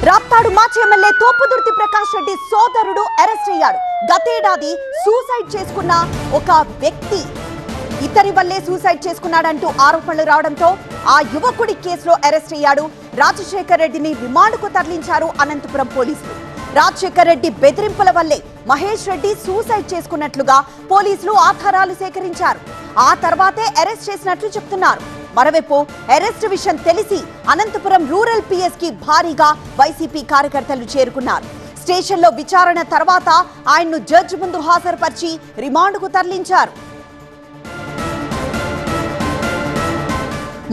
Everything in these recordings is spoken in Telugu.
రాప్తాడు మాజీ ఎమ్మెల్యే తోపుదుర్తి ప్రకాష్ రెడ్డి సోదరుడు అరెస్ట్ అయ్యాడు. గతేడాది సూసైడ్ చేసుకున్న ఒక వ్యక్తి ఇతరి వల్లే సూసైడ్ చేసుకున్నాడంటూ ఆరోపణలు రావడంతో ఆ యువకుడి కేసులో అరెస్ట్ అయ్యాడు. రాజశేఖర్ రెడ్డిని రిమాండ్కు తరలించారు అనంతపురం పోలీసులు. రాజశేఖర్ రెడ్డి బెదిరింపుల వల్లే మహేష్ రెడ్డి సూసైడ్ చేసుకున్నట్లుగా పోలీసులు ఆధారాలు సేకరించారు. ఆ తర్వాతే అరెస్ట్ చేసినట్లు చెప్తున్నారు. మరోవైపు అరెస్ట్ విషయం తెలిసి అనంతపురం రూరల్ పిఎస్ కి భారీగా వైసీపీ కార్యకర్తలు చేరుకున్నారు. స్టేషన్లో విచారణ తర్వాత ఆయన్ను జడ్జి ముందు హాజరుపరిచి రిమాండ్కు తరలించారు.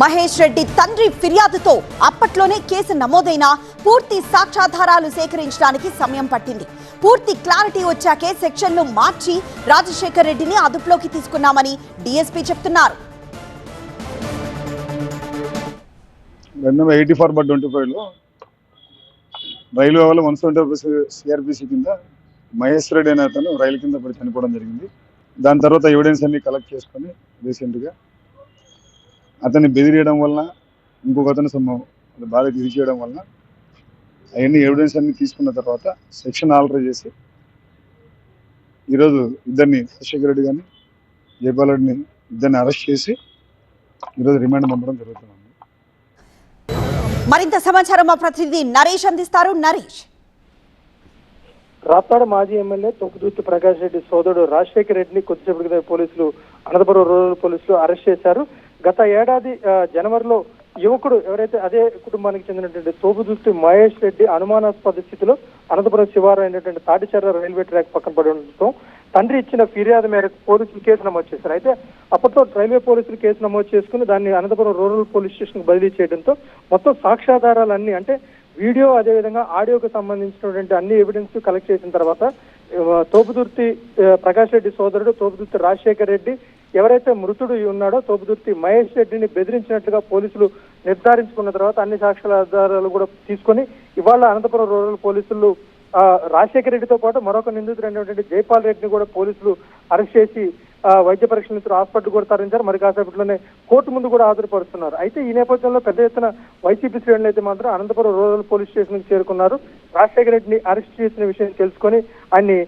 మహేష్ రెడ్డి తండ్రి ఫిర్యాదుతో అప్పట్లోనే కేసు నమోదైనా పూర్తి సాక్ష్యాధారాలు సేకరించడానికి సమయం పట్టింది. పూర్తి క్లారిటీ వచ్చాకే సెక్షన్లు మార్చి రాజశేఖర్ రెడ్డిని అదుపులోకి తీసుకున్నామని డీఎస్పీ చెప్తున్నారు. 84/25లో రైల్వే వాళ్ళు 170 సిఆర్పిసి కింద మహేష్ రెడ్డి అనే అతను రైలు కింద పడి చనిపోవడం జరిగింది. దాని తర్వాత ఎవిడెన్స్ అన్ని కలెక్ట్ చేసుకొని రీసెంట్గా అతన్ని బెదిరియడం వలన ఇంకొక అతను బాగా తీసేయడం వలన అవన్నీ ఎవిడెన్స్ అన్ని తీసుకున్న తర్వాత సెక్షన్ ఆల్టర్ చేసి ఈరోజు ఇద్దరిని రాజశేఖర్ రెడ్డి గారిని జయపాల్ రెడ్డిని ఇద్దరిని అరెస్ట్ చేసి ఈరోజు రిమాండ్ పంపడం జరుగుతుంది. మరింత సమాచారం మా ప్రతినిధి నరేష్ అందిస్తారు. నరేష్, రాప్తాడు మాజీ ఎమ్మెల్యే తోపుదుర్తి ప్రకాష్ రెడ్డి సోదరుడు రాజశేఖర్ రెడ్డిని కొద్దిసేపటి క్రితం పోలీసులు అనంతపురం రూరల్ పోలీసులు అరెస్ట్ చేశారు. గత ఏడాది జనవరిలో యువకుడు ఎవరైతే అదే కుటుంబానికి చెందినటువంటి తోపుదుర్తి మహేష్ రెడ్డి అనుమానాస్పద స్థితిలో అనంతపురం శివారు అయినటువంటి తాటిచెర్ల రైల్వే ట్రాక్ పక్కన పడి ఉండటంతో తండ్రి ఇచ్చిన ఫిర్యాదు మేరకు పోలీసులు కేసు నమోదు చేశారు. అయితే అప్పట్లో రైల్వే పోలీసులు కేసు నమోదు చేసుకుని దాన్ని అనంతపురం రూరల్ పోలీస్ స్టేషన్ బదిలీ చేయడంతో మొత్తం సాక్ష్యాధారాలన్నీ అంటే వీడియో అదేవిధంగా ఆడియోకి సంబంధించినటువంటి అన్ని ఎవిడెన్స్ కలెక్ట్ చేసిన తర్వాత తోపుదుర్తి ప్రకాష్ రెడ్డి సోదరుడు తోపుదుర్తి రాజశేఖర్ రెడ్డి ఎవరైతే మృతుడు ఉన్నాడో తోపుదుర్తి మహేష్ రెడ్డిని బెదిరించినట్లుగా పోలీసులు నిర్ధారించుకున్న తర్వాత అన్ని సాక్ష్యాధారాలు కూడా తీసుకొని ఇవాళ అనంతపురం రూరల్ పోలీసులు రాజశేఖర్ రెడ్డితో పాటు మరొక నిందితుడైనటువంటి జయపాల్ రెడ్డిని కూడా పోలీసులు అరెస్ట్ చేసి వైద్య పరీక్షల నిమిత్తం హాస్పిటల్ కూడా తరలించారు. మరి కాసేపట్లోనే కోర్టు ముందు కూడా హాజరుపరుస్తున్నారు. అయితే ఈ నేపథ్యంలో పెద్ద ఎత్తున వైసీపీ శ్రేణులు అయితే మాత్రం అనంతపురం రూరల్ పోలీస్ స్టేషన్ కి చేరుకున్నారు. రాజశేఖర్ రెడ్డిని అరెస్ట్ చేసిన విషయం తెలుసుకొని ఆయన్ని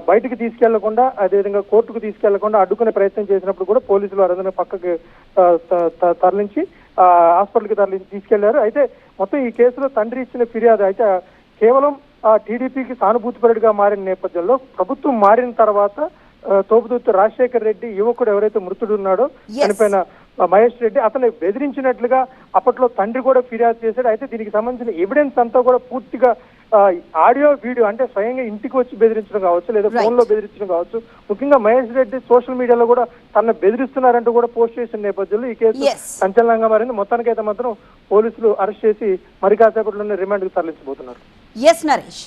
బయటకు తీసుకెళ్లకుండా అదేవిధంగా కోర్టుకు తీసుకెళ్లకుండా అడ్డుకునే ప్రయత్నం చేసినప్పుడు కూడా పోలీసులు అరందరిని పక్కకి తరలించి హాస్పిటల్కి తీసుకెళ్లారు. అయితే మొత్తం ఈ కేసులో తండ్రి ఇచ్చిన ఫిర్యాదు అయితే కేవలం టీడీపీకి సానుభూతిపరుడిగా మారిన నేపథ్యంలో ప్రభుత్వం మారిన తర్వాత తోపుదుర్తి రాజశేఖర్ రెడ్డి యువకుడు ఎవరైతే మృతుడు ఉన్నాడో చనిపోయిన మహేష్ రెడ్డి అతను బెదిరించినట్లుగా అప్పట్లో తండ్రి కూడా ఫిర్యాదు చేశాడు. అయితే దీనికి సంబంధించిన ఎవిడెన్స్ అంతా కూడా పూర్తిగా ఆడియో వీడియో అంటే స్వయంగా ఇంటికి వచ్చి బెదిరించడం కావచ్చు లేదా ఫోన్ లో బెదిరించడం కావచ్చు. ముఖ్యంగా మహేష్ రెడ్డి సోషల్ మీడియాలో కూడా తనను బెదిరిస్తున్నారంటూ కూడా పోస్ట్ చేసిన నేపథ్యంలో ఈ కేసు సంచలనంగా మారింది. మొత్తానికైతే మాత్రం పోలీసులు అరెస్ట్ చేసి మరి కాసేపట్లోనే రిమాండ్ కు తరలించబోతున్నారు. ఎస్ నరేష్.